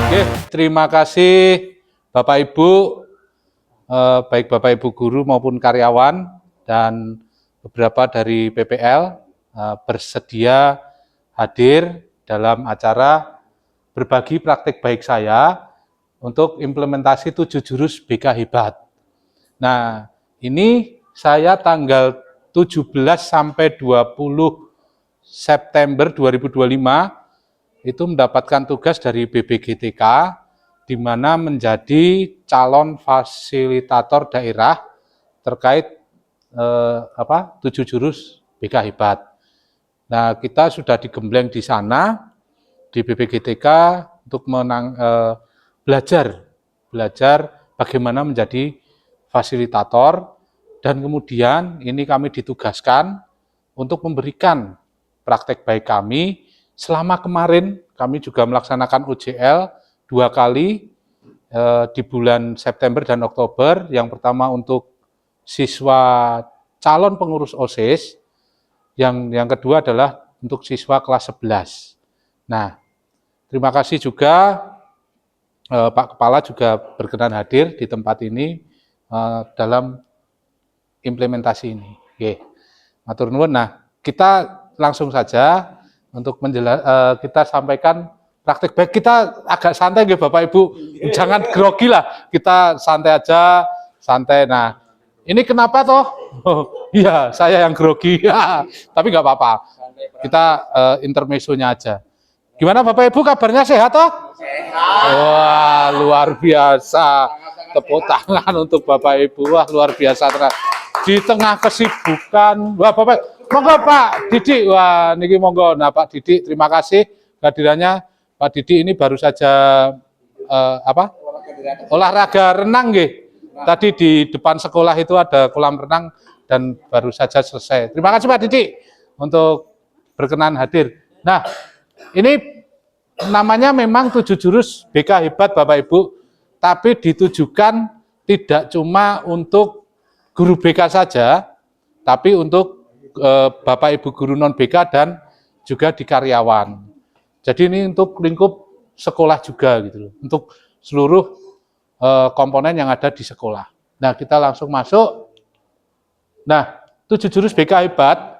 Oke, terima kasih Bapak Ibu, baik Bapak Ibu guru maupun karyawan dan beberapa dari PPL bersedia hadir dalam acara berbagi praktik baik saya untuk implementasi 7 jurus BK Hebat. Nah, ini saya tanggal 17 sampai 20 September 2025 itu mendapatkan tugas dari BPGTK di mana menjadi calon fasilitator daerah terkait 7 jurus BK Hebat. Nah, kita sudah digembleng di sana di BPGTK untuk belajar bagaimana menjadi fasilitator, dan kemudian ini kami ditugaskan untuk memberikan praktek baik kami. Selama kemarin kami juga melaksanakan UJL 2 kali di bulan September dan Oktober. Yang pertama untuk siswa calon pengurus OSIS, yang kedua adalah untuk siswa kelas 11. Nah, terima kasih juga Pak Kepala juga berkenan hadir di tempat ini dalam implementasi ini. Oke, matur nuwun. Nah, kita langsung saja untuk kita sampaikan praktik baik. Kita agak santai nggih Bapak Ibu, jangan grogi lah, kita santai aja, santai. Nah, ini kenapa toh? Iya, saya yang grogi, tapi nggak apa-apa. Kita intermezzonya aja. Gimana Bapak Ibu kabarnya, sehat toh? Sehat. Wah, luar biasa. Tepuk tangan untuk Bapak Ibu. Wah, luar biasa. Di tengah kesibukan, wah Bapak, monggo Pak Didi, wah niki monggo. Nah Pak Didi, terima kasih kehadirannya. Pak Didi ini baru saja olahraga renang nggih. Tadi di depan sekolah itu ada kolam renang dan baru saja selesai. Terima kasih Pak Didi untuk berkenan hadir. Nah, ini namanya memang 7 jurus BK Hebat Bapak Ibu, tapi ditujukan tidak cuma untuk guru BK saja, tapi untuk Bapak Ibu guru non BK dan juga di karyawan. Jadi ini untuk lingkup sekolah juga gitu loh, untuk seluruh komponen yang ada di sekolah. Nah, kita langsung masuk. Nah, 7 jurus BK Hebat.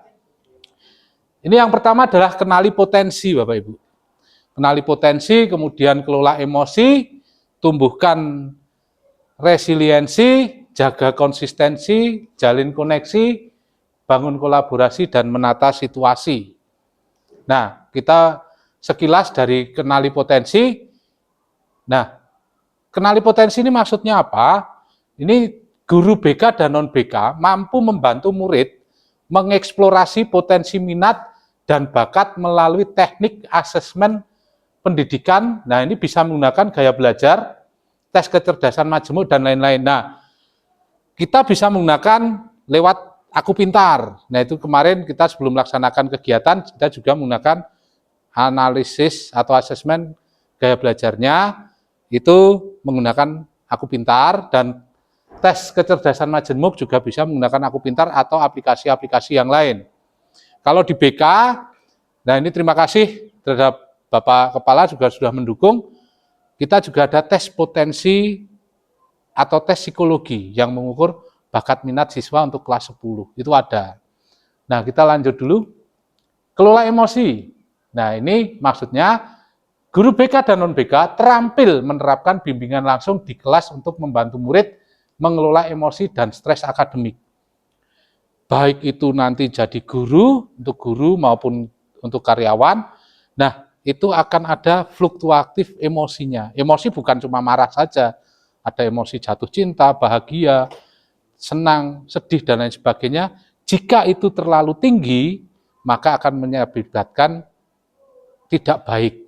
Ini yang pertama adalah kenali potensi Bapak Ibu. Kenali potensi, kemudian kelola emosi, tumbuhkan resiliensi, jaga konsistensi, jalin koneksi, bangun kolaborasi, dan menata situasi. Nah, kita sekilas dari kenali potensi. Nah, kenali potensi ini maksudnya apa? Ini guru BK dan non-BK mampu membantu murid mengeksplorasi potensi minat dan bakat melalui teknik asesmen pendidikan. Nah, ini bisa menggunakan gaya belajar, tes kecerdasan majemuk, dan lain-lain. Nah, kita bisa menggunakan lewat Aku Pintar. Nah, itu kemarin kita sebelum melaksanakan kegiatan, kita juga menggunakan analisis atau asesmen gaya belajarnya, itu menggunakan Aku Pintar, dan tes kecerdasan majemuk juga bisa menggunakan Aku Pintar atau aplikasi-aplikasi yang lain. Kalau di BK, nah ini terima kasih terhadap Bapak Kepala juga sudah mendukung, kita juga ada tes potensi atau tes psikologi yang mengukur bakat minat siswa untuk kelas 10, itu ada. Nah, kita lanjut dulu. Kelola emosi. Nah, ini maksudnya guru BK dan non-BK terampil menerapkan bimbingan langsung di kelas untuk membantu murid mengelola emosi dan stres akademik. Baik itu nanti jadi guru, untuk guru maupun untuk karyawan. Nah, itu akan ada fluktuatif emosinya. Emosi bukan cuma marah saja, ada emosi jatuh cinta, bahagia, senang, sedih, dan lain sebagainya. Jika itu terlalu tinggi, maka akan mengakibatkan tidak baik.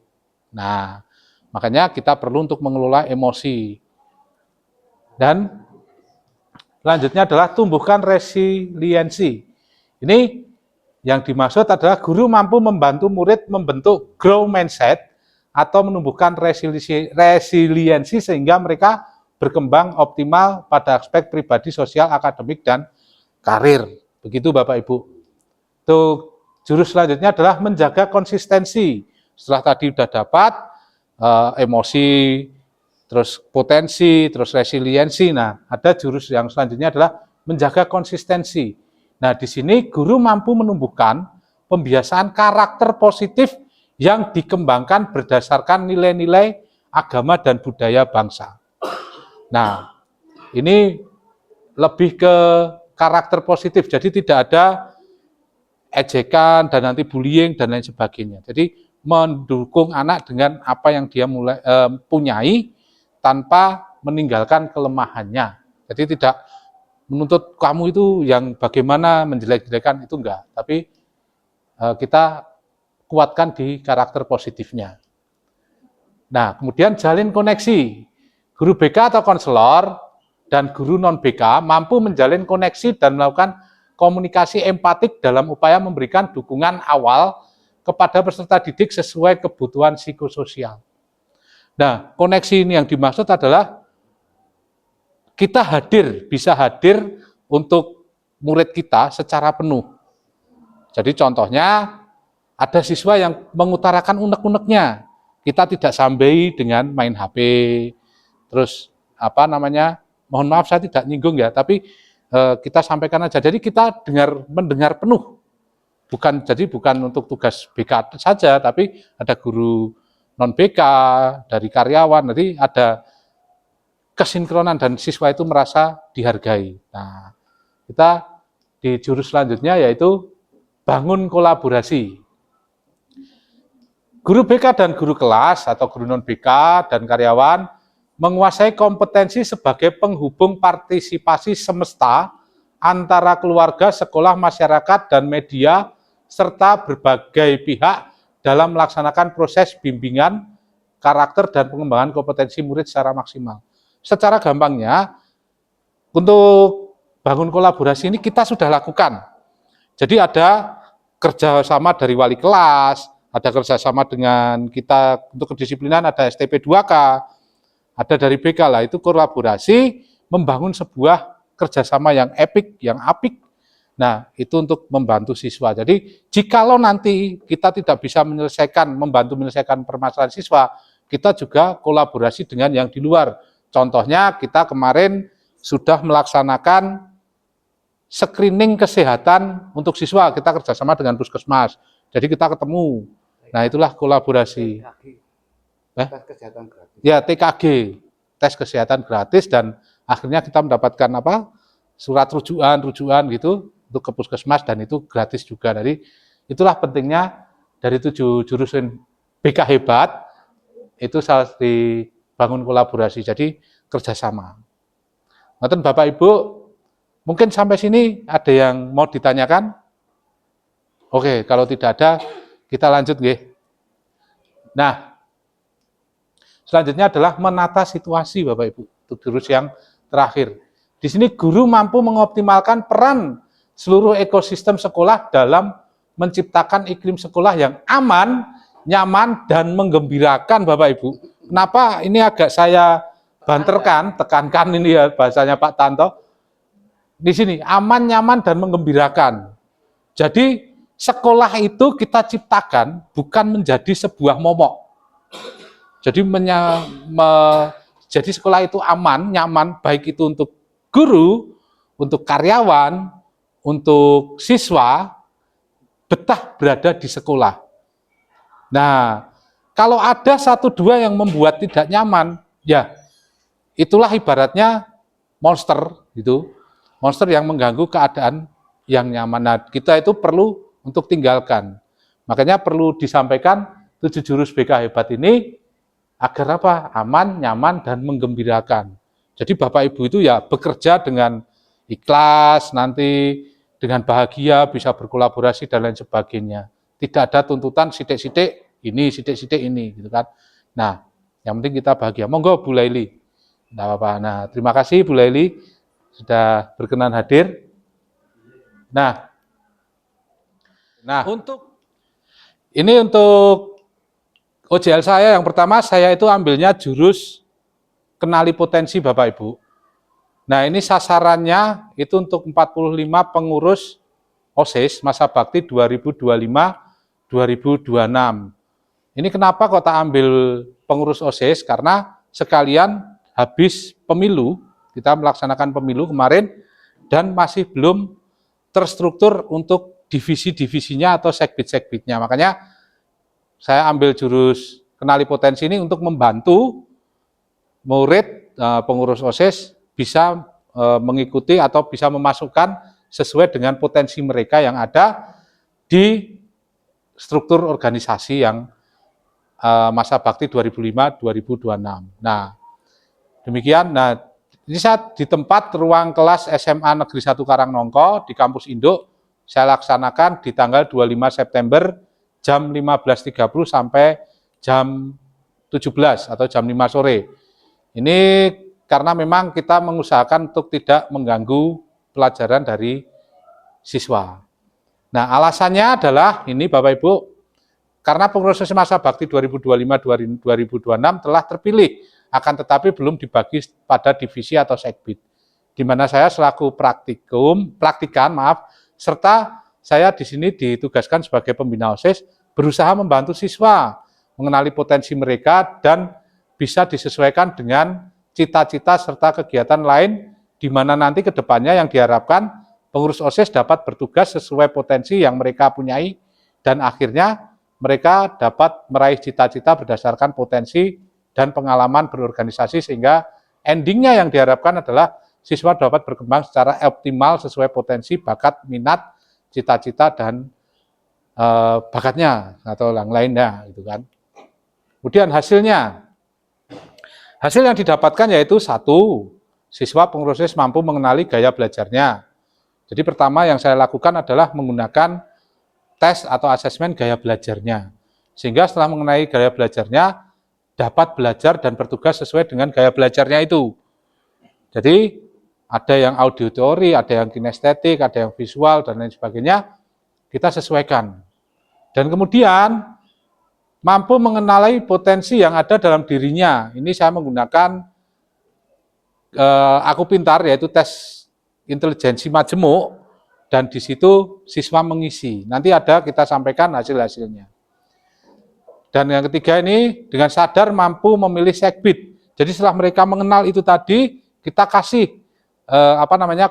Nah, makanya kita perlu untuk mengelola emosi. Dan selanjutnya adalah tumbuhkan resiliensi. Ini yang dimaksud adalah guru mampu membantu murid membentuk growth mindset atau menumbuhkan resiliensi sehingga mereka berkembang optimal pada aspek pribadi, sosial, akademik, dan karir. Begitu Bapak Ibu. Jurus selanjutnya adalah menjaga konsistensi. Setelah tadi sudah dapat emosi, terus potensi, terus resiliensi. Nah, ada jurus yang selanjutnya adalah menjaga konsistensi. Nah, di sini guru mampu menumbuhkan pembiasaan karakter positif yang dikembangkan berdasarkan nilai-nilai agama dan budaya bangsa. Nah, ini lebih ke karakter positif, jadi tidak ada ejekan dan nanti bullying dan lain sebagainya. Jadi mendukung anak dengan apa yang dia punyai tanpa meninggalkan kelemahannya. Jadi tidak menuntut kamu itu yang bagaimana menjelek-jelekan, itu enggak, tapi kita kuatkan di karakter positifnya. Nah, kemudian jalin koneksi. Guru BK atau konselor dan guru non-BK mampu menjalin koneksi dan melakukan komunikasi empatik dalam upaya memberikan dukungan awal kepada peserta didik sesuai kebutuhan psikososial. Nah, koneksi ini yang dimaksud adalah kita bisa hadir untuk murid kita secara penuh. Jadi contohnya, ada siswa yang mengutarakan unek-uneknya, kita tidak sambai dengan main HP, terus mohon maaf saya tidak nyinggung ya, tapi kita sampaikan aja. Jadi kita mendengar penuh, bukan untuk tugas BK saja, tapi ada guru non BK, dari karyawan, nanti ada kesinkronan dan siswa itu merasa dihargai. Nah, kita di jurus selanjutnya yaitu bangun kolaborasi. Guru BK dan guru kelas atau guru non BK dan karyawan menguasai kompetensi sebagai penghubung partisipasi semesta antara keluarga, sekolah, masyarakat, dan media, serta berbagai pihak dalam melaksanakan proses bimbingan, karakter, dan pengembangan kompetensi murid secara maksimal. Secara gampangnya, untuk bangun kolaborasi ini kita sudah lakukan. Jadi ada kerjasama dari wali kelas, ada kerjasama dengan kita untuk kedisiplinan, ada STP 2K, ada dari BK lah, itu kolaborasi membangun sebuah kerjasama yang epik, yang apik. Nah, itu untuk membantu siswa. Jadi, jikalau nanti kita tidak bisa membantu menyelesaikan permasalahan siswa, kita juga kolaborasi dengan yang di luar. Contohnya, kita kemarin sudah melaksanakan screening kesehatan untuk siswa, kita kerjasama dengan puskesmas. Jadi kita ketemu. Nah, itulah kolaborasi. Tes kesehatan gratis. Ya, TKG, tes kesehatan gratis, dan akhirnya kita mendapatkan surat rujukan gitu untuk ke puskesmas, dan itu gratis juga. Jadi itulah pentingnya dari 7 jurusan BK hebat itu harus dibangun kolaborasi, jadi kerjasama. Ngoten Bapak Ibu, mungkin sampai sini ada yang mau ditanyakan? Oke, kalau tidak ada kita lanjut nggih. Nah, selanjutnya adalah menata situasi Bapak Ibu, untuk jurus yang terakhir. Di sini guru mampu mengoptimalkan peran seluruh ekosistem sekolah dalam menciptakan iklim sekolah yang aman, nyaman, dan menggembirakan Bapak Ibu. Kenapa ini agak saya banterkan, tekankan ini ya bahasanya Pak Tanto. Di sini aman, nyaman, dan menggembirakan. Jadi sekolah itu kita ciptakan bukan menjadi sebuah momok. Jadi jadi sekolah itu aman, nyaman, baik itu untuk guru, untuk karyawan, untuk siswa, betah berada di sekolah. Nah, kalau ada 1-2 yang membuat tidak nyaman, ya itulah ibaratnya monster gitu. Monster yang mengganggu keadaan yang nyaman. Nah, kita itu perlu untuk tinggalkan. Makanya perlu disampaikan 7 jurus BK hebat ini agar apa? Aman, nyaman, dan menggembirakan. Jadi Bapak Ibu itu ya bekerja dengan ikhlas, nanti dengan bahagia bisa berkolaborasi dan lain sebagainya. Tidak ada tuntutan sidik-sidik ini gitu kan. Nah, yang penting kita bahagia. Monggo Bu Laili. Enggak apa-apa. Nah, terima kasih Bu Laili sudah berkenan hadir. Nah, untuk OJL saya yang pertama, saya itu ambilnya jurus kenali potensi Bapak Ibu. Nah, ini sasarannya itu untuk 45 pengurus OSIS masa bakti 2025-2026. Ini kenapa kok tak ambil pengurus OSIS? Karena sekalian habis pemilu, kita melaksanakan pemilu kemarin, dan masih belum terstruktur untuk divisi-divisinya atau segbit-segbitnya. Makanya saya ambil jurus kenali potensi ini untuk membantu murid pengurus OSIS bisa mengikuti atau bisa memasukkan sesuai dengan potensi mereka yang ada di struktur organisasi yang masa bakti 2005-2026. Nah, demikian. Nah, ini saya di tempat ruang kelas SMA Negeri 1 Karangnongko di kampus Induk, saya laksanakan di tanggal 25 September jam 15.30 sampai jam 17 atau jam 5 sore. Ini karena memang kita mengusahakan untuk tidak mengganggu pelajaran dari siswa. Nah, alasannya adalah ini Bapak Ibu, karena pengurus masa bakti 2025-2026 telah terpilih, akan tetapi belum dibagi pada divisi atau segbit, di mana saya selaku praktikan, serta saya di sini ditugaskan sebagai pembina OSIS, berusaha membantu siswa mengenali potensi mereka dan bisa disesuaikan dengan cita-cita serta kegiatan lain, di mana nanti ke depannya yang diharapkan pengurus OSIS dapat bertugas sesuai potensi yang mereka punyai, dan akhirnya mereka dapat meraih cita-cita berdasarkan potensi dan pengalaman berorganisasi, sehingga endingnya yang diharapkan adalah siswa dapat berkembang secara optimal sesuai potensi, bakat, minat, cita-cita, dan bakatnya atau yang lainnya, gitu kan. Kemudian hasil yang didapatkan yaitu 1, siswa pengurus OSIS mampu mengenali gaya belajarnya. Jadi pertama yang saya lakukan adalah menggunakan tes atau asesmen gaya belajarnya, sehingga setelah mengenai gaya belajarnya dapat belajar dan bertugas sesuai dengan gaya belajarnya itu. Jadi ada yang auditory, ada yang kinestetik, ada yang visual, dan lain sebagainya, kita sesuaikan. Dan kemudian mampu mengenali potensi yang ada dalam dirinya. Ini saya menggunakan Aku Pintar, yaitu tes intelijensi majemuk, dan di situ siswa mengisi. Nanti ada kita sampaikan hasil-hasilnya. Dan yang ketiga ini dengan sadar mampu memilih segbit. Jadi setelah mereka mengenal itu tadi, kita kasih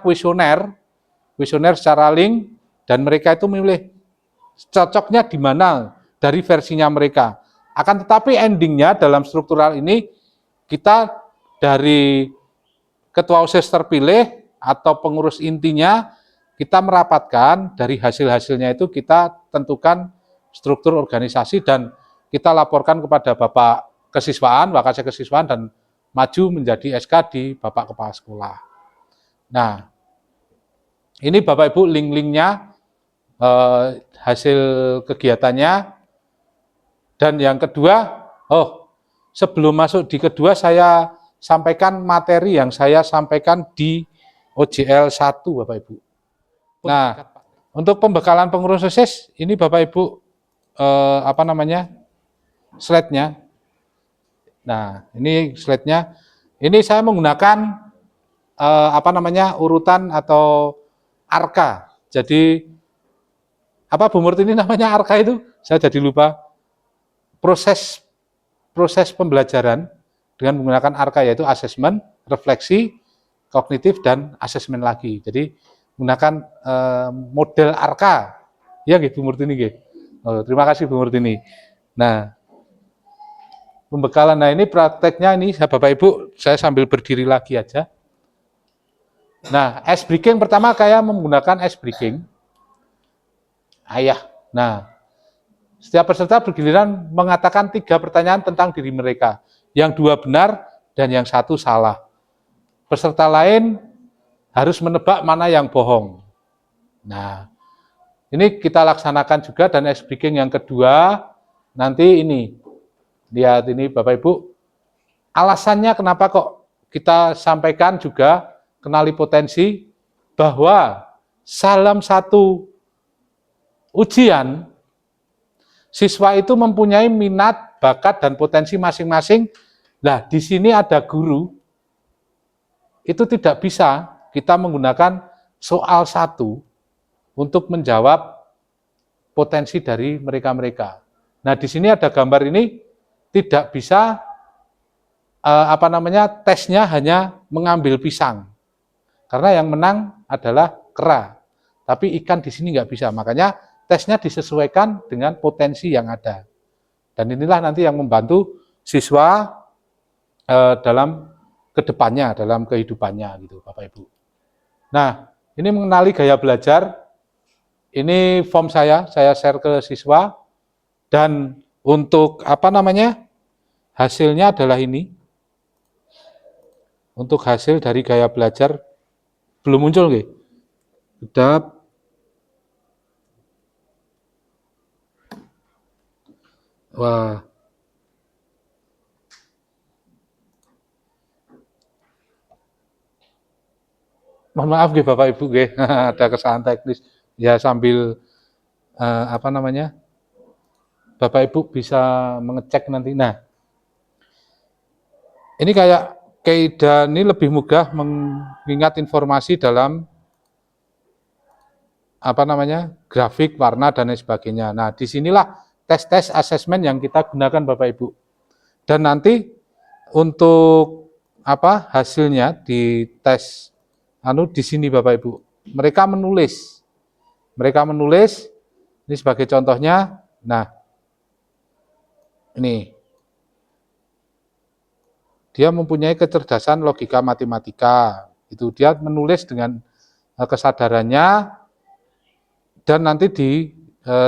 kuesioner secara link, dan mereka itu memilih cocoknya di mana dari versinya mereka. Akan tetapi endingnya dalam struktural ini, kita dari ketua OSIS terpilih atau pengurus intinya, kita merapatkan dari hasil-hasilnya itu, kita tentukan struktur organisasi dan kita laporkan kepada Bapak Kesiswaan, Wakasek Kesiswaan, dan maju menjadi SK di Bapak Kepala Sekolah. Nah, ini Bapak Ibu link-linknya, hasil kegiatannya. Dan yang kedua, sebelum masuk di kedua, saya sampaikan materi yang saya sampaikan di OJL 1, Bapak Ibu. Nah, untuk pembekalan pengurus OSIS, ini Bapak Ibu, slide-nya. Nah, ini slide-nya. Ini saya menggunakan, urutan atau ARKA. Jadi, Bu Murti ini namanya ARKA itu? Saya jadi lupa. Proses pembelajaran dengan menggunakan ARKA, yaitu asesmen, refleksi, kognitif, dan asesmen lagi. Jadi menggunakan model ARKA. Ya Bu Murtini nggih. Terima kasih Bu Murtini. Nah, pembekalan, ini prakteknya ini Bapak Ibu, saya sambil berdiri lagi aja. Nah, ice breaking pertama kayak menggunakan ice breaking. Nah, setiap peserta bergiliran mengatakan 3 pertanyaan tentang diri mereka, yang 2 benar dan yang 1 salah. Peserta lain harus menebak mana yang bohong. Nah, ini kita laksanakan juga. Dan ice breaking yang kedua, nanti ini, lihat ini Bapak Ibu, alasannya kenapa kok kita sampaikan juga kenali potensi, bahwa dalam satu ujian, siswa itu mempunyai minat, bakat, dan potensi masing-masing. Nah, di sini ada guru, itu tidak bisa kita menggunakan soal 1 untuk menjawab potensi dari mereka-mereka. Nah, di sini ada gambar ini tidak bisa tesnya hanya mengambil pisang. Karena yang menang adalah kera. Tapi ikan di sini nggak bisa. Makanya tesnya disesuaikan dengan potensi yang ada. Dan inilah nanti yang membantu siswa dalam kedepannya, dalam kehidupannya gitu, Bapak Ibu. Nah, ini mengenali gaya belajar. Ini form saya share ke siswa. Dan untuk hasilnya adalah ini. Untuk hasil dari gaya belajar belum muncul nggih. Sudah. Wah. Mohon maaf nggih Bapak Ibu nggih, ada kesalahan teknis. Ya sambil Bapak Ibu bisa mengecek nanti. Nah, ini kayak kaidah ini lebih mudah mengingat informasi dalam grafik, warna dan lain sebagainya. Nah, disinilah tes-tes asesmen yang kita gunakan Bapak Ibu. Dan nanti untuk hasilnya di tes di sini Bapak Ibu. Mereka menulis. Ini sebagai contohnya. Nah, ini. Dia mempunyai kecerdasan logika matematika. Itu dia menulis dengan kesadarannya. Dan nanti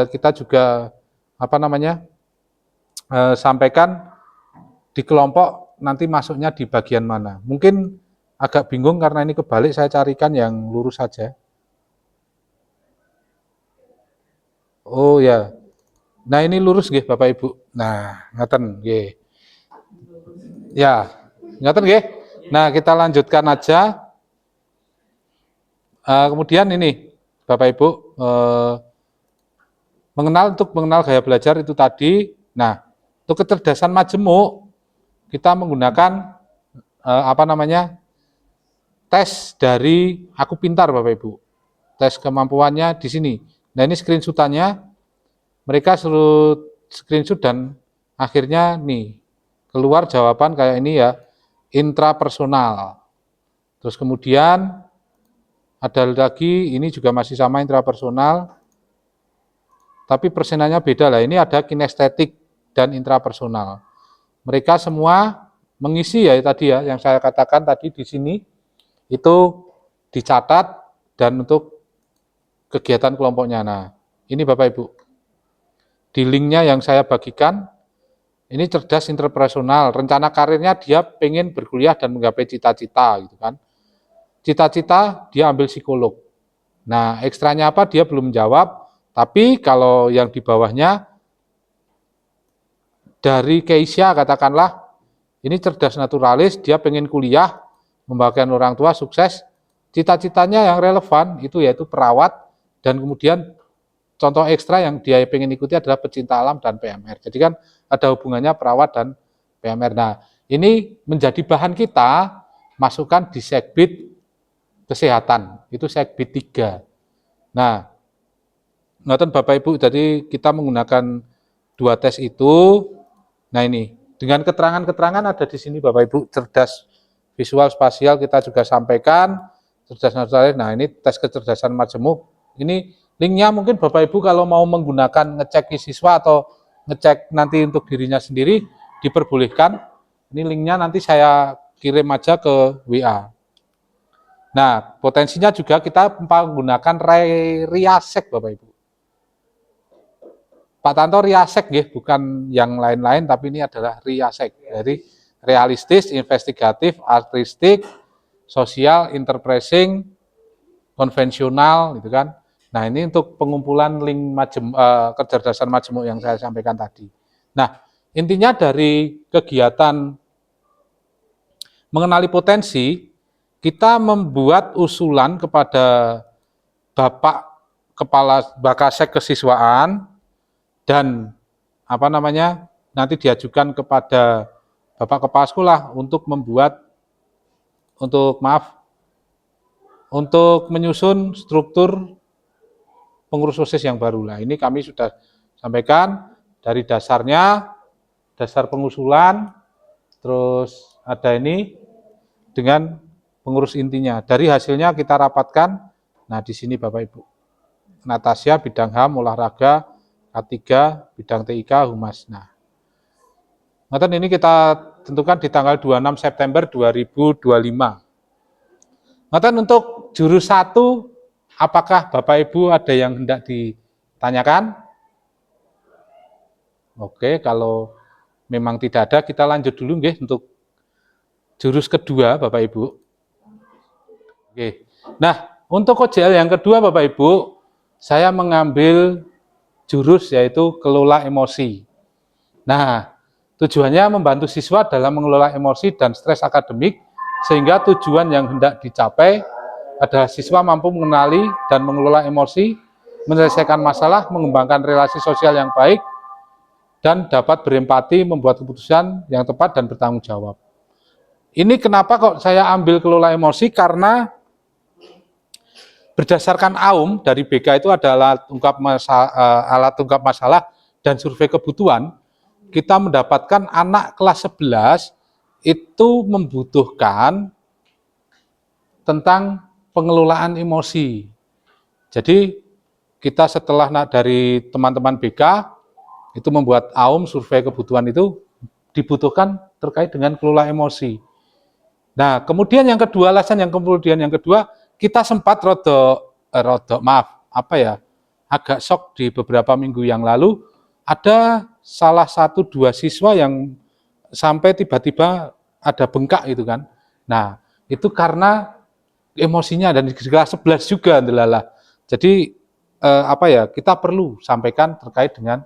kita juga sampaikan di kelompok nanti masuknya di bagian mana. Mungkin agak bingung karena ini kebalik, saya carikan yang lurus saja. Oh ya. Nah, ini lurus nggih Bapak Ibu. Nah, ngaten nggih. Ya, ngaten nggih. Nah, kita lanjutkan aja. Kemudian ini Bapak Ibu mengenal gaya belajar itu tadi. Nah, untuk kecerdasan majemuk kita menggunakan tes dari Aku Pintar Bapak Ibu. Tes kemampuannya di sini. Nah, ini screenshot-annya. Mereka suruh screenshot dan akhirnya nih keluar jawaban kayak ini ya, intrapersonal. Terus kemudian ada lagi, ini juga masih sama intrapersonal, tapi persenannya beda lah. Ini ada kinestetik dan intrapersonal. Mereka semua mengisi ya tadi ya, yang saya katakan tadi di sini, itu dicatat dan untuk kegiatan kelompoknya. Nah, ini Bapak Ibu. Di linknya yang saya bagikan, ini cerdas interpersonal, rencana karirnya dia pengen berkuliah dan menggapai cita-cita gitu kan. Cita-cita dia ambil psikolog. Nah, ekstranya apa dia belum jawab, tapi kalau yang di bawahnya dari Keisha katakanlah, ini cerdas naturalis, dia pengen kuliah, membahagiakan orang tua, sukses, cita-citanya yang relevan itu yaitu perawat, dan kemudian contoh ekstra yang dia pengen ikuti adalah pecinta alam dan PMR. Jadi kan ada hubungannya perawat dan PMR. Nah, ini menjadi bahan kita masukkan di segbit kesehatan. Itu segbit 3. Nah, ngoten Bapak Ibu, jadi kita menggunakan 2 tes itu. Nah, ini dengan keterangan-keterangan ada di sini Bapak Ibu, cerdas visual spasial kita juga sampaikan, cerdas naturalis. Nah, ini tes kecerdasan majemuk. Ini linknya mungkin Bapak Ibu kalau mau menggunakan ngecek siswa atau ngecek nanti untuk dirinya sendiri diperbolehkan. Ini linknya nanti saya kirim aja ke WA. Nah, potensinya juga kita menggunakan Riasek Bapak Ibu. Pak Tanto Riasek ya, bukan yang lain-lain, tapi ini adalah Riasek. Jadi realistis, investigatif, artistik, sosial, interpreting, konvensional gitu kan. Nah, ini untuk pengumpulan link kecerdasan majemuk yang saya sampaikan tadi. Nah, intinya dari kegiatan mengenali potensi, kita membuat usulan kepada Bapak Kepala Bakasek Kesiswaan dan nanti diajukan kepada Bapak Kepala Sekolah untuk menyusun struktur pengurus OSIS yang baru. Nah, ini kami sudah sampaikan dari dasarnya, dasar pengusulan, terus ada ini dengan pengurus intinya. Dari hasilnya kita rapatkan. Nah, di sini Bapak Ibu. Natasha bidang HAM, olahraga, K3 bidang TIK, Humas. Nah, ini kita tentukan di tanggal 26 September 2025. Untuk jurus 1, apakah Bapak Ibu ada yang hendak ditanyakan? Oke, kalau memang tidak ada, kita lanjut dulu nggih untuk jurus kedua Bapak Ibu. Oke. Nah, untuk OJL yang kedua Bapak Ibu, saya mengambil jurus yaitu kelola emosi. Nah, tujuannya membantu siswa dalam mengelola emosi dan stres akademik sehingga tujuan yang hendak dicapai adalah siswa mampu mengenali dan mengelola emosi, menyelesaikan masalah, mengembangkan relasi sosial yang baik, dan dapat berempati, membuat keputusan yang tepat dan bertanggung jawab. Ini kenapa kok saya ambil kelola emosi? Karena berdasarkan AUM dari BK itu adalah alat ungkap masalah dan survei kebutuhan, kita mendapatkan anak kelas 11 itu membutuhkan tentang pengelolaan emosi. Jadi kita setelah dari teman-teman BK itu membuat AUM survei kebutuhan itu dibutuhkan terkait dengan kelola emosi. Nah, kemudian yang kedua, alasan yang kedua, kita sempat agak shock di beberapa minggu yang lalu, ada salah satu dua siswa yang sampai tiba-tiba ada bengkak itu kan. Nah, itu karena emosinya dan di kelas 11 juga adalah. Jadi kita perlu sampaikan terkait dengan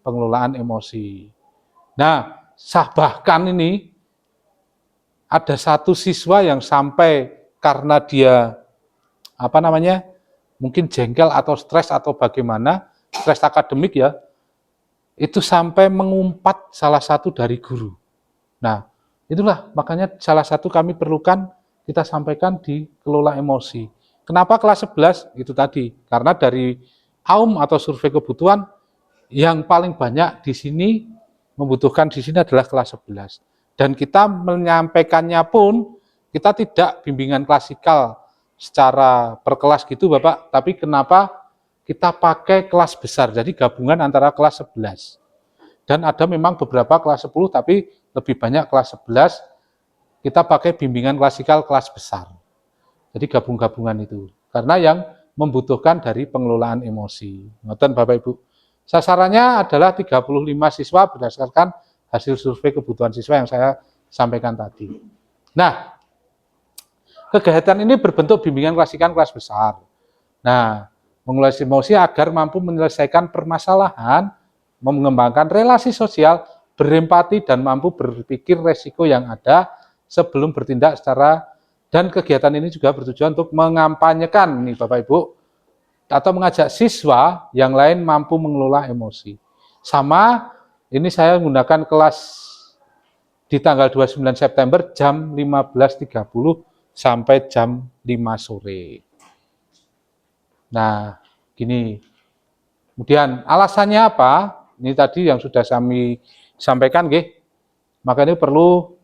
pengelolaan emosi. Nah, bahkan ini ada satu siswa yang sampai karena dia mungkin jengkel atau stres atau bagaimana, stres akademik ya, itu sampai mengumpat salah satu dari guru. Nah, itulah makanya salah satu kami perlukan kita sampaikan di kelola emosi. Kenapa kelas 11? Itu tadi, karena dari AUM atau survei kebutuhan yang paling banyak di sini membutuhkan di sini adalah kelas 11. Dan kita menyampaikannya pun kita tidak bimbingan klasikal secara per kelas gitu Bapak, tapi kenapa kita pakai kelas besar, jadi gabungan antara kelas 11. Dan ada memang beberapa kelas 10, tapi lebih banyak kelas 11, kita pakai bimbingan klasikal kelas besar. Jadi gabung-gabungan itu. Karena yang membutuhkan dari pengelolaan emosi. Ngoten Bapak Ibu. Sasarannya adalah 35 siswa berdasarkan hasil survei kebutuhan siswa yang saya sampaikan tadi. Nah, kegiatan ini berbentuk bimbingan klasikal kelas besar. Nah, mengelola emosi agar mampu menyelesaikan permasalahan, mengembangkan relasi sosial, berempati, dan mampu berpikir resiko yang ada sebelum bertindak secara, dan kegiatan ini juga bertujuan untuk mengampanyekan, nih Bapak Ibu, atau mengajak siswa yang lain mampu mengelola emosi. Sama, ini saya menggunakan kelas di tanggal 29 September jam 15.30 sampai jam 5 sore. Nah, gini. Kemudian alasannya apa? Ini tadi yang sudah kami sampaikan, nggih. Maka ini perlu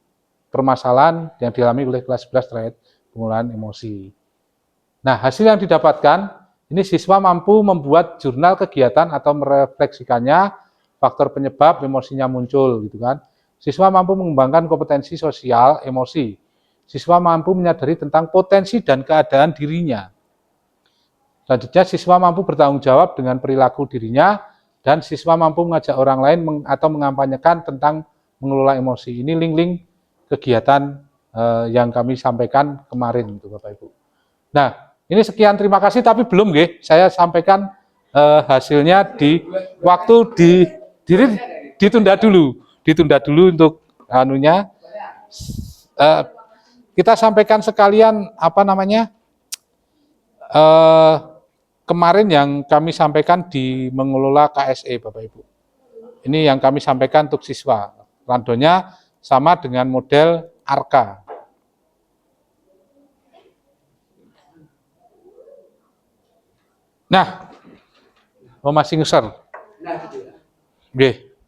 permasalahan yang dialami oleh kelas 11 terkait pengelolaan emosi. Nah, hasil yang didapatkan, ini siswa mampu membuat jurnal kegiatan atau merefleksikannya, faktor penyebab emosinya muncul, gitu kan. Siswa mampu mengembangkan kompetensi sosial emosi. Siswa mampu menyadari tentang potensi dan keadaan dirinya. Selanjutnya, siswa mampu bertanggung jawab dengan perilaku dirinya, dan siswa mampu mengajak orang lain atau mengampanyekan tentang mengelola emosi. Ini link-link kegiatan yang kami sampaikan kemarin, gitu, Bapak Ibu. Nah, ini sekian, terima kasih, tapi belum, nggih. Saya sampaikan hasilnya di waktu ditunda dulu untuk anunya. Kita sampaikan sekalian kemarin yang kami sampaikan di mengelola KSE, Bapak Ibu. Ini yang kami sampaikan untuk siswa. Randonya sama dengan model ARKA. Nah, masih ngeser. Oke.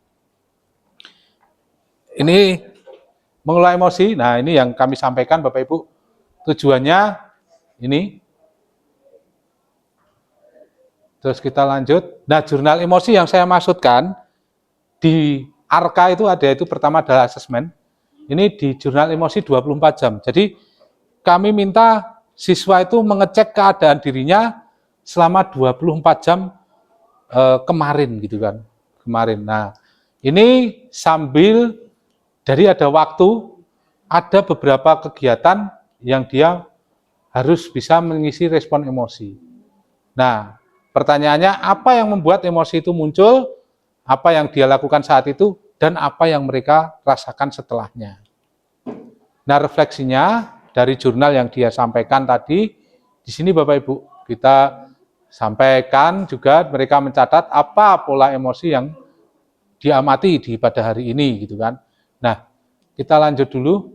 Ini mengelola emosi. Nah, ini yang kami sampaikan Bapak Ibu. Tujuannya ini. Terus kita lanjut. Nah, jurnal emosi yang saya maksudkan di ARKA itu ada, itu pertama adalah asesmen. Ini di jurnal emosi 24 jam. Jadi kami minta siswa itu mengecek keadaan dirinya selama 24 jam kemarin gitu kan. Kemarin. Nah, ini sambil dari ada waktu, ada beberapa kegiatan yang dia harus bisa mengisi respon emosi. Nah, pertanyaannya apa yang membuat emosi itu muncul, apa yang dia lakukan saat itu, dan apa yang mereka rasakan setelahnya. Nah, refleksinya dari jurnal yang dia sampaikan tadi, di sini Bapak Ibu, kita sampaikan juga mereka mencatat apa pola emosi yang diamati pada hari ini gitu kan. Nah, kita lanjut dulu.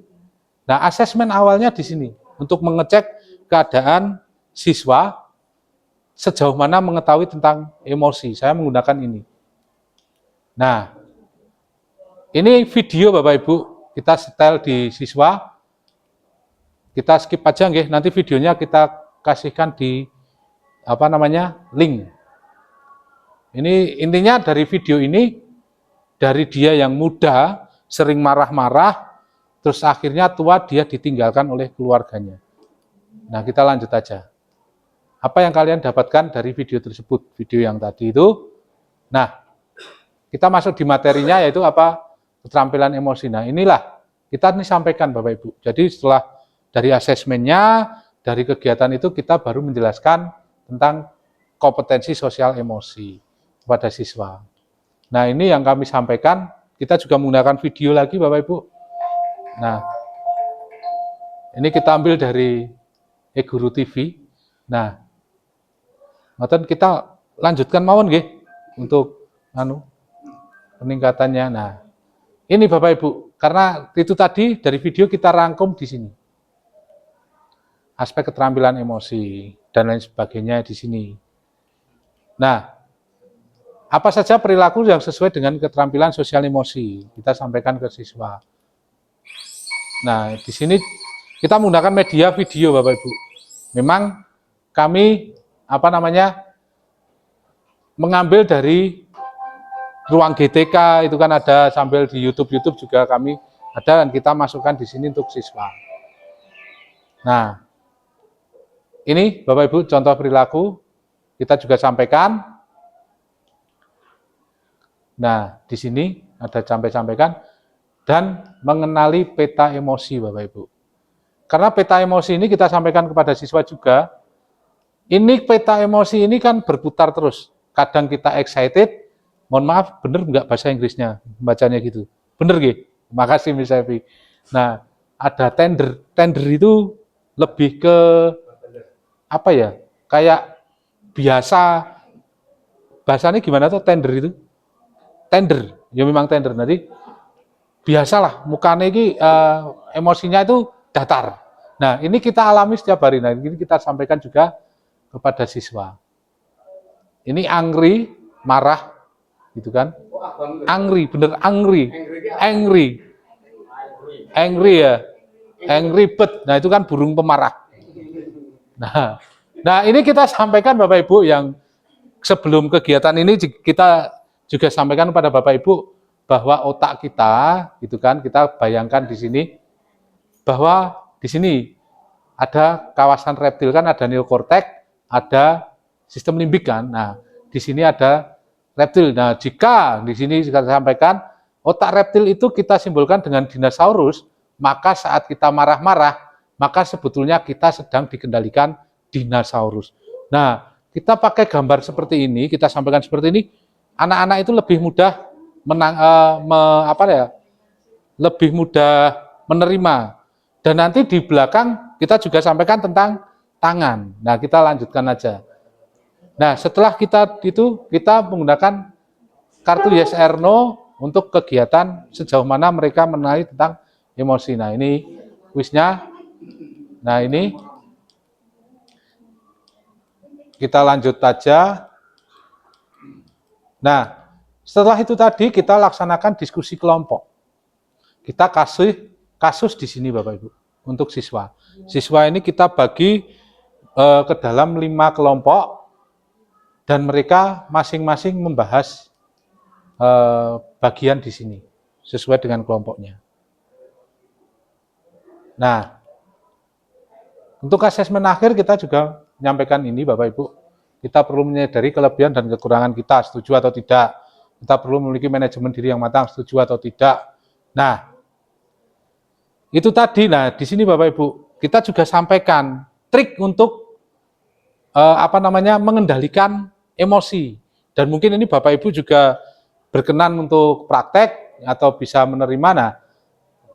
Nah, asesmen awalnya di sini untuk mengecek keadaan siswa sejauh mana mengetahui tentang emosi. Saya menggunakan ini. Nah, ini video Bapak Ibu, kita setel di siswa. Kita skip aja nggih, nanti videonya kita kasihkan di link. Ini intinya dari video ini, dari dia yang muda, sering marah-marah, terus akhirnya tua dia ditinggalkan oleh keluarganya. Nah, kita lanjut aja. Apa yang kalian dapatkan dari video tersebut, video yang tadi itu? Nah, kita masuk di materinya, yaitu apa? Keterampilan emosi. Nah, inilah kita ini sampaikan Bapak Ibu. Jadi setelah dari asesmennya, dari kegiatan itu kita baru menjelaskan tentang kompetensi sosial emosi kepada siswa. Nah, ini yang kami sampaikan. Kita juga menggunakan video lagi Bapak Ibu. Nah, ini kita ambil dari eGuru TV. Nah, kita lanjutkan mawon nggih untuk peningkatannya. Nah, ini Bapak Ibu, karena itu tadi dari video kita rangkum di sini. Aspek keterampilan emosi dan lain sebagainya di sini. Nah, apa saja perilaku yang sesuai dengan keterampilan sosial emosi kita sampaikan ke siswa. Nah, di sini kita menggunakan media video Bapak Ibu. Memang kami mengambil dari ruang GTK, itu kan ada, sambil di YouTube juga kami ada, dan kita masukkan di sini untuk siswa. Nah, ini Bapak Ibu contoh perilaku kita juga sampaikan. Nah, di sini ada sampaikan dan mengenali peta emosi Bapak Ibu. Karena peta emosi ini kita sampaikan kepada siswa juga. Ini peta emosi ini kan berputar terus. Kadang kita excited, mohon maaf, bener nggak bahasa Inggrisnya bacanya gitu? Bener nggih? Makasih Miss Evi. Nah, ada tender. Tender itu lebih ke kayak biasa, bahasanya gimana tuh tender itu? Tender, ya memang tender. Nanti biasalah mukanya ini emosinya itu datar. Nah, ini kita alami setiap hari. Nah, ini kita sampaikan juga kepada siswa. Ini angry, marah, gitu kan? Angry, bener angry. Angry ya. Angry bird. Nah, itu kan burung pemarah. Nah, ini kita sampaikan Bapak Ibu, yang sebelum kegiatan ini kita juga sampaikan kepada Bapak Ibu bahwa otak kita, gitu kan, kita bayangkan di sini bahwa di sini ada kawasan reptil kan, ada neokortex, ada sistem limbik kan. Nah, di sini ada reptil. Nah, jika di sini kita sampaikan otak reptil itu kita simbolkan dengan dinosaurus, maka saat kita marah-marah, maka sebetulnya kita sedang dikendalikan dinosaurus. Nah, kita pakai gambar seperti ini, kita sampaikan seperti ini, anak-anak itu lebih mudah lebih mudah menerima. Dan nanti di belakang kita juga sampaikan tentang tangan. Nah, kita lanjutkan aja. Nah, setelah kita menggunakan kartu yes or no untuk kegiatan sejauh mana mereka mengenali tentang emosi. Nah, ini kuisnya. Nah, ini kita lanjut aja. Nah, setelah itu tadi kita laksanakan diskusi kelompok. kita kasih kasus di sini Bapak Ibu untuk siswa. Siswa ini kita bagi ke dalam 5 kelompok dan mereka masing-masing membahas bagian di sini sesuai dengan kelompoknya. Nah, untuk asesmen akhir kita juga menyampaikan ini Bapak Ibu. Kita perlu menyadari kelebihan dan kekurangan kita, setuju atau tidak. Kita perlu memiliki manajemen diri yang matang, setuju atau tidak. Nah, itu tadi. Nah, di sini Bapak Ibu, kita juga sampaikan trik untuk mengendalikan emosi. Dan mungkin ini Bapak Ibu juga berkenan untuk praktek atau bisa menerima. Nah,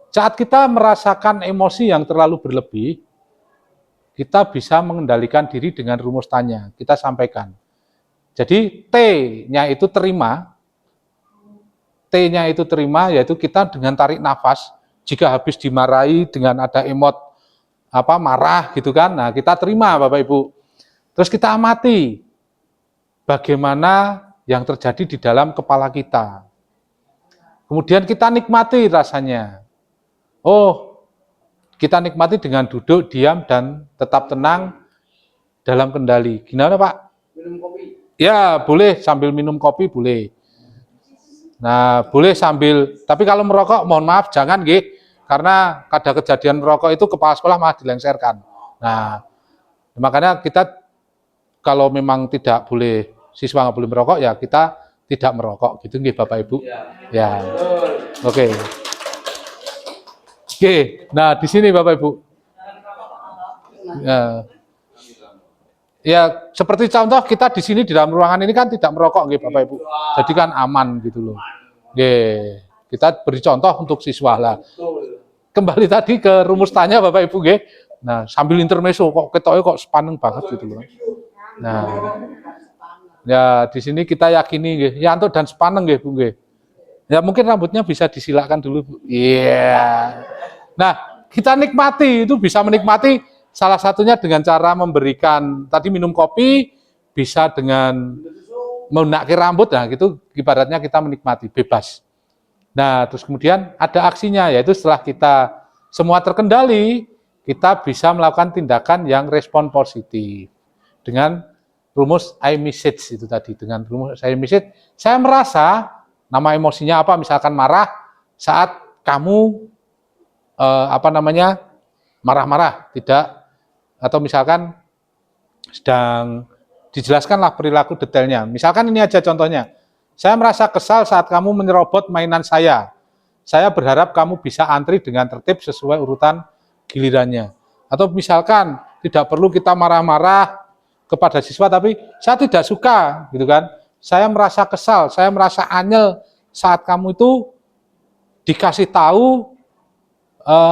saat kita merasakan emosi yang terlalu berlebih, kita bisa mengendalikan diri dengan rumus tanya. Kita sampaikan. Jadi T-nya itu terima. T-nya itu terima, yaitu kita dengan tarik nafas. Jika habis dimarahi dengan ada emot marah gitu kan. Nah, kita terima Bapak Ibu. Terus kita amati bagaimana yang terjadi di dalam kepala kita. Kemudian kita nikmati rasanya. Oh, kita nikmati dengan duduk, diam, dan tetap tenang dalam kendali. Gimana Pak? Minum kopi. Ya, boleh sambil minum kopi, boleh. Nah, boleh sambil, tapi kalau merokok, mohon maaf, jangan, nggih. Karena ada kejadian merokok itu kepala sekolah malah dilengserkan. Nah, makanya kita kalau memang tidak boleh, siswa nggak boleh merokok, ya kita tidak merokok. Gitu, nggih Bapak Ibu. Ya. Oke. Oke, nah di sini Bapak Ibu. Ya, seperti contoh kita di sini di dalam ruangan ini kan tidak merokok, nggih Bapak Ibu. Jadi kan aman gitu loh. Nggih, kita beri contoh untuk siswa lah. Kembali tadi ke rumus tanya Bapak Ibu, nggih. Nah, sambil intermezzo kok ketoknya kok sepaneng banget gitu loh. Nah, ya di sini kita yakini nggih, Yanto dan sepaneng nggih Bu nggih. Ya mungkin rambutnya bisa disilakan dulu Bu. Iya. Nah, kita nikmati, itu bisa menikmati salah satunya dengan cara memberikan, tadi minum kopi, bisa dengan menakir rambut, nah gitu ibaratnya kita menikmati, bebas. Nah, terus kemudian ada aksinya, yaitu setelah kita semua terkendali, kita bisa melakukan tindakan yang respon positif. Dengan rumus I message itu tadi, dengan rumus I message, saya merasa, nama emosinya apa, misalkan marah, saat kamu marah-marah, tidak, atau misalkan sedang dijelaskanlah perilaku detailnya. Misalkan ini aja contohnya, saya merasa kesal saat kamu menyerobot mainan saya. Saya berharap kamu bisa antri dengan tertib sesuai urutan gilirannya. Atau misalkan tidak perlu kita marah-marah kepada siswa, tapi saya tidak suka, gitu kan? Saya merasa kesal, saya merasa anyel saat kamu itu dikasih tahu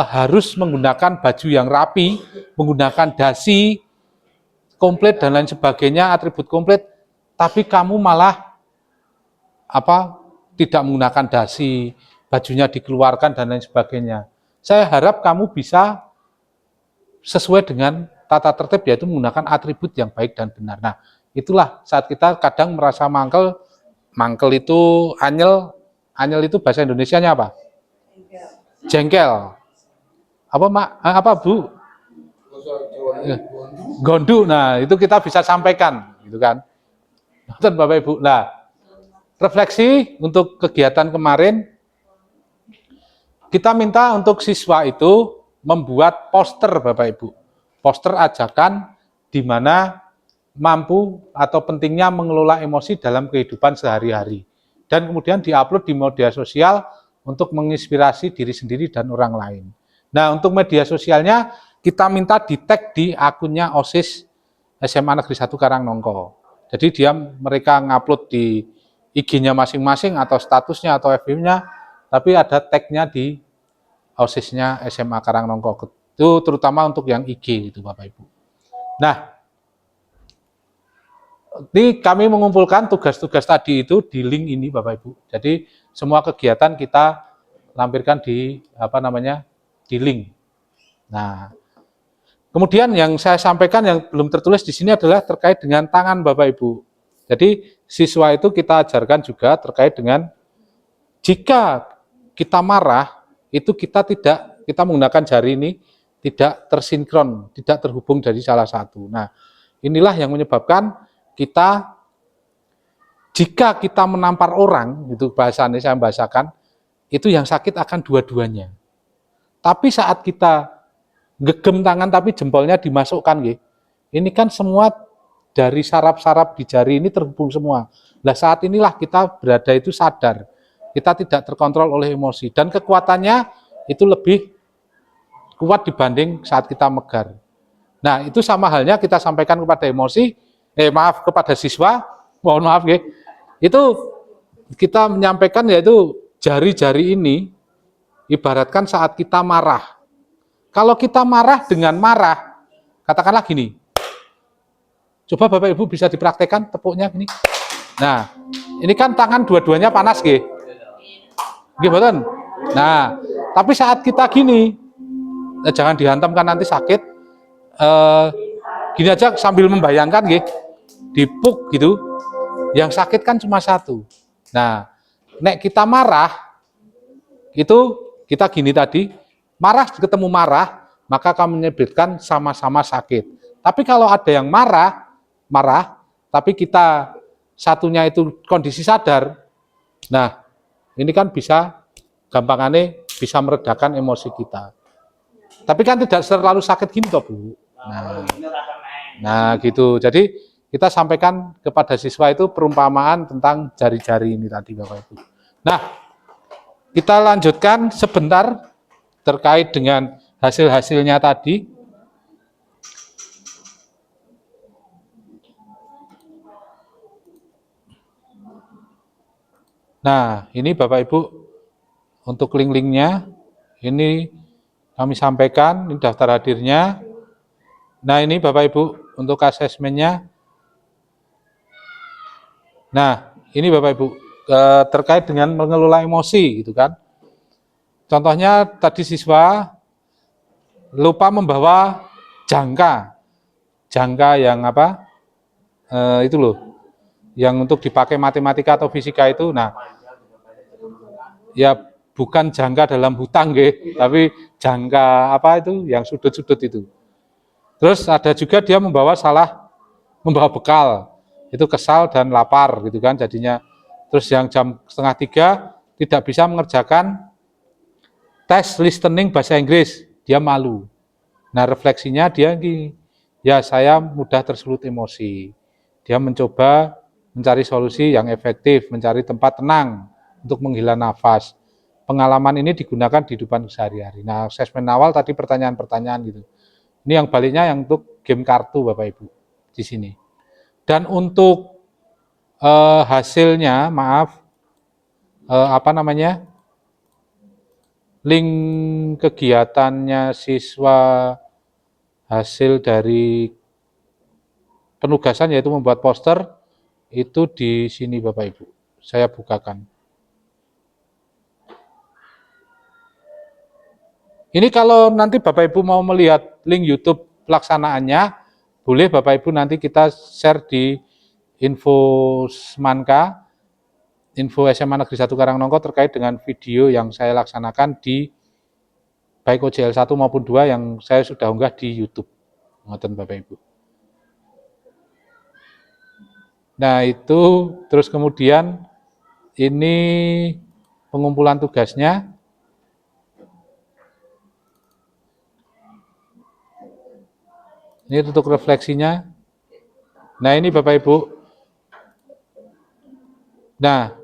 harus menggunakan baju yang rapi, menggunakan dasi komplit dan lain sebagainya, atribut komplit, tapi kamu malah tidak menggunakan dasi, bajunya dikeluarkan dan lain sebagainya. Saya harap kamu bisa sesuai dengan tata tertib, yaitu menggunakan atribut yang baik dan benar. Nah, itulah saat kita kadang merasa mangkel itu anyel itu bahasa Indonesianya apa? Jengkel. Bu? Gondu. Nah, itu kita bisa sampaikan, gitu kan. Nonton Bapak Ibu. Nah, refleksi untuk kegiatan kemarin, kita minta untuk siswa itu membuat poster Bapak Ibu. Poster ajakan di mana mampu atau pentingnya mengelola emosi dalam kehidupan sehari-hari. Dan kemudian diupload di media sosial untuk menginspirasi diri sendiri dan orang lain. Nah, untuk media sosialnya kita minta di-tag di akunnya OSIS SMA Negeri 1 Karangnongko. Jadi mereka ngupload di IG-nya masing-masing atau statusnya atau FB-nya, tapi ada tag-nya di OSIS-nya SMA Karangnongko. Itu terutama untuk yang IG itu Bapak Ibu. Nah, ini kami mengumpulkan tugas-tugas tadi itu di link ini Bapak Ibu. Jadi semua kegiatan kita lampirkan di di link. Nah, kemudian yang saya sampaikan yang belum tertulis di sini adalah terkait dengan tangan Bapak Ibu. Jadi siswa itu kita ajarkan juga terkait dengan jika kita marah, itu kita menggunakan jari ini tidak tersinkron, tidak terhubung dari salah satu. Nah, inilah yang menyebabkan jika kita menampar orang, itu bahasanya saya bahasakan, itu yang sakit akan dua-duanya. Tapi saat kita gegem tangan tapi jempolnya dimasukkan, ini kan semua dari saraf-saraf di jari ini terhubung semua. Nah, saat inilah kita berada itu sadar. Kita tidak terkontrol oleh emosi. Dan kekuatannya itu lebih kuat dibanding saat kita megar. Nah, itu sama halnya kita sampaikan kepada kepada siswa, mohon maaf, itu kita menyampaikan yaitu jari-jari ini ibaratkan saat kita marah. Kalau kita marah dengan marah, katakanlah gini, coba Bapak Ibu bisa dipraktekkan tepuknya gini. Nah, ini kan tangan dua-duanya panas, betul? Nah, tapi saat kita gini, jangan dihantam kan nanti sakit. Gini aja sambil membayangkan, dipuk gitu. Yang sakit kan cuma satu. Nah, nek kita marah, itu kita gini tadi, marah ketemu marah, maka akan menyebabkan sama-sama sakit. Tapi kalau ada yang marah, tapi kita satunya itu kondisi sadar, nah ini kan bisa gampangannya bisa meredakan emosi kita. Tapi kan tidak selalu sakit gini toh Bu. Nah gitu. Jadi kita sampaikan kepada siswa itu perumpamaan tentang jari-jari ini tadi Bapak Ibu. Nah, kita lanjutkan sebentar terkait dengan hasil-hasilnya tadi. Nah, ini Bapak Ibu untuk link-linknya, ini kami sampaikan, ini daftar hadirnya. Nah, ini Bapak Ibu untuk asesmennya. Nah, ini Bapak Ibu terkait dengan mengelola emosi, gitu kan. Contohnya tadi siswa lupa membawa jangka yang apa? Itu loh, yang untuk dipakai matematika atau fisika itu. Nah, ya bukan jangka dalam hutang, tapi jangka apa itu yang sudut-sudut itu. Terus ada juga dia membawa bekal, itu kesal dan lapar gitu kan jadinya. Terus yang jam 2:30 tidak bisa mengerjakan tes listening bahasa Inggris, dia malu. Nah refleksinya dia gini, ya saya mudah tersulut emosi. Dia mencoba mencari solusi yang efektif, mencari tempat tenang untuk menghela nafas. Pengalaman ini digunakan di kehidupan sehari-hari. Nah asesmen awal tadi pertanyaan-pertanyaan gitu. Ini yang baliknya yang untuk game kartu Bapak Ibu di sini. Dan untuk hasilnya, maaf, link kegiatannya siswa hasil dari penugasan yaitu membuat poster itu di sini Bapak Ibu. Saya bukakan. Ini kalau nanti Bapak Ibu mau melihat link YouTube pelaksanaannya, boleh Bapak Ibu nanti kita share di info Semanka, info SMA Negeri 1 Karangnongko terkait dengan video yang saya laksanakan di baik OJL 1 maupun 2 yang saya sudah unggah di YouTube. Ngoten Bapak Ibu. Nah itu terus kemudian ini pengumpulan tugasnya. Ini untuk refleksinya. Nah ini Bapak Ibu. Nah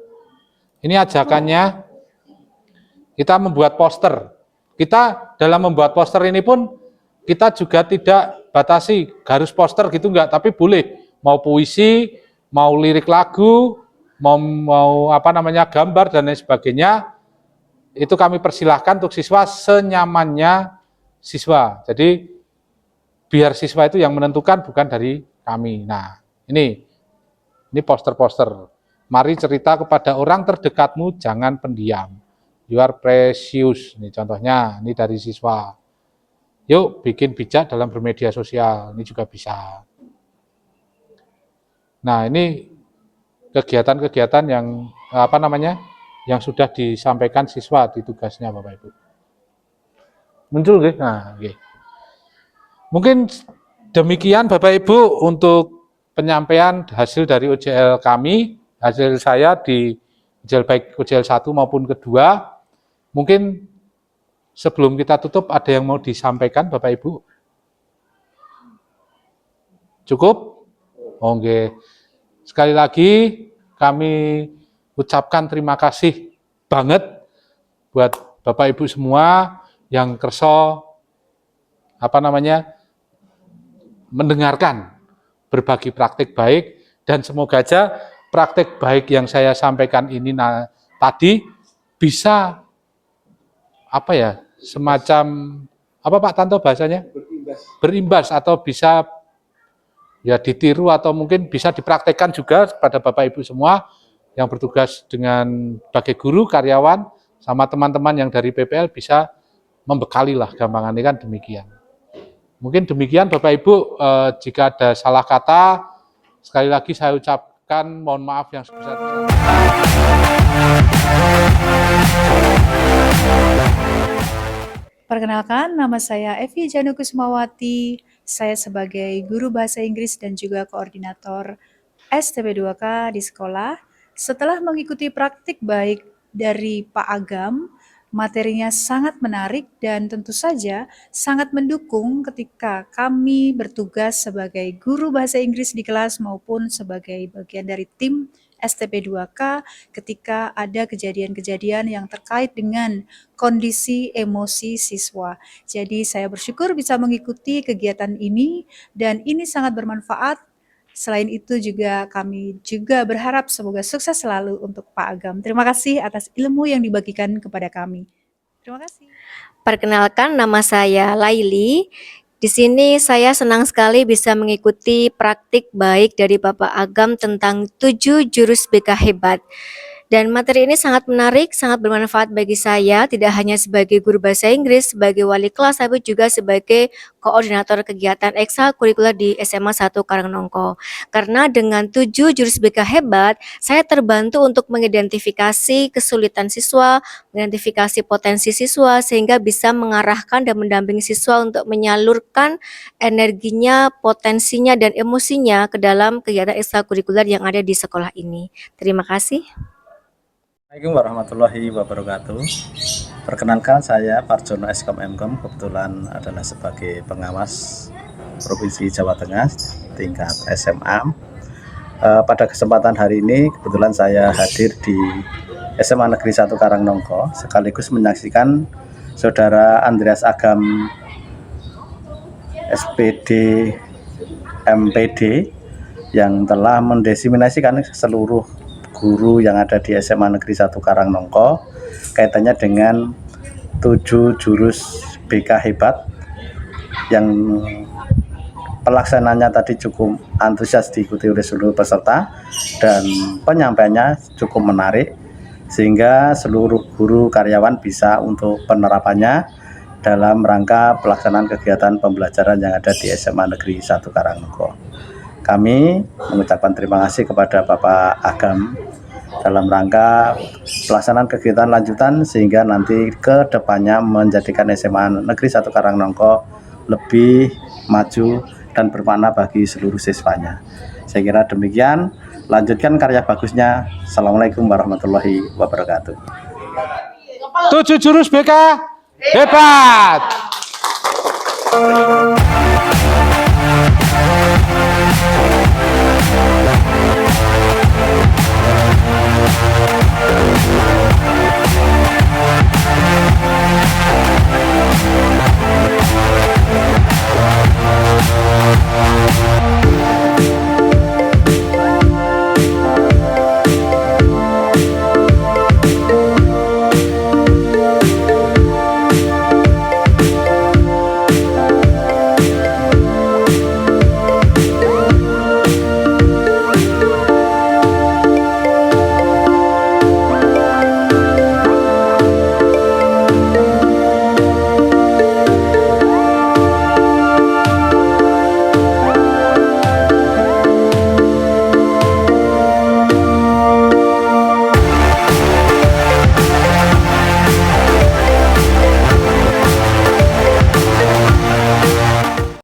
ini ajakannya kita membuat poster. Kita dalam membuat poster ini pun kita juga tidak batasi garis poster gitu enggak, tapi boleh mau puisi, mau lirik lagu, mau gambar dan lain sebagainya. Itu kami persilahkan untuk siswa senyamannya siswa. Jadi biar siswa itu yang menentukan bukan dari kami. Nah, ini poster-poster. Mari cerita kepada orang terdekatmu, jangan pendiam. You are precious. Ini contohnya, ini dari siswa. Yuk bikin bijak dalam bermedia sosial. Ini juga bisa. Nah, ini kegiatan-kegiatan yang yang sudah disampaikan siswa di tugasnya Bapak Ibu. Muncul nggih. Nah, nggih. Mungkin demikian Bapak Ibu untuk penyampaian hasil dari UJL kami, hasil saya di UJL baik UJL 1 maupun kedua. Mungkin sebelum kita tutup ada yang mau disampaikan Bapak Ibu? Cukup? Oke. Sekali lagi kami ucapkan terima kasih banget buat Bapak Ibu semua yang kerso mendengarkan berbagi praktik baik, dan semoga aja praktik baik yang saya sampaikan ini tadi bisa semacam Pak Tanto bahasanya? Berimbas atau bisa ya ditiru atau mungkin bisa dipraktekkan juga pada Bapak Ibu semua yang bertugas dengan sebagai guru, karyawan, sama teman-teman yang dari PPL bisa membekali lah gampangannya kan demikian. Mungkin demikian Bapak Ibu, jika ada salah kata, sekali lagi saya ucapkan mohon maaf yang sebesar-besarnya. Perkenalkan, nama saya Evi Janu Kusmawati. Saya sebagai guru bahasa Inggris dan juga koordinator STP2K di sekolah. Setelah mengikuti praktik baik dari Pak Agam, materinya sangat menarik dan tentu saja sangat mendukung ketika kami bertugas sebagai guru bahasa Inggris di kelas maupun sebagai bagian dari tim STP2K ketika ada kejadian-kejadian yang terkait dengan kondisi emosi siswa. Jadi saya bersyukur bisa mengikuti kegiatan ini dan ini sangat bermanfaat. Selain itu juga kami juga berharap semoga sukses selalu untuk Pak Agam. Terima kasih atas ilmu yang dibagikan kepada kami. Terima kasih. Perkenalkan, nama saya Laili. Di sini saya senang sekali bisa mengikuti praktik baik dari Bapak Agam tentang 7 jurus BK hebat. Dan materi ini sangat menarik, sangat bermanfaat bagi saya, tidak hanya sebagai guru bahasa Inggris, sebagai wali kelas, tapi juga sebagai koordinator kegiatan ekstrakurikuler di SMA 1 Karangnongko. Karena dengan 7 jurus BK hebat, saya terbantu untuk mengidentifikasi kesulitan siswa, mengidentifikasi potensi siswa, sehingga bisa mengarahkan dan mendampingi siswa untuk menyalurkan energinya, potensinya, dan emosinya ke dalam kegiatan ekstrakurikuler yang ada di sekolah ini. Terima kasih. Assalamualaikum warahmatullahi wabarakatuh. Perkenalkan, saya Parjono Eskom Mkom, kebetulan adalah sebagai pengawas Provinsi Jawa Tengah tingkat SMA. Pada kesempatan hari ini kebetulan saya hadir di SMA Negeri 1 Karangnongko sekaligus menyaksikan Saudara Andreas Agam SPD MPD yang telah mendesiminasikan seluruh guru yang ada di SMA Negeri 1 Karangnongko kaitannya dengan 7 jurus BK hebat yang pelaksananya tadi cukup antusias diikuti oleh seluruh peserta dan penyampaiannya cukup menarik sehingga seluruh guru karyawan bisa untuk penerapannya dalam rangka pelaksanaan kegiatan pembelajaran yang ada di SMA Negeri 1 Karangnongko. Kami mengucapkan terima kasih kepada Bapak Agam dalam rangka pelaksanaan kegiatan lanjutan sehingga nanti ke depannya menjadikan SMA Negeri 1 Karangnongko lebih maju dan bermakna bagi seluruh siswanya. Saya kira demikian, lanjutkan karya bagusnya. Assalamualaikum warahmatullahi wabarakatuh. 7 jurus BK hebat.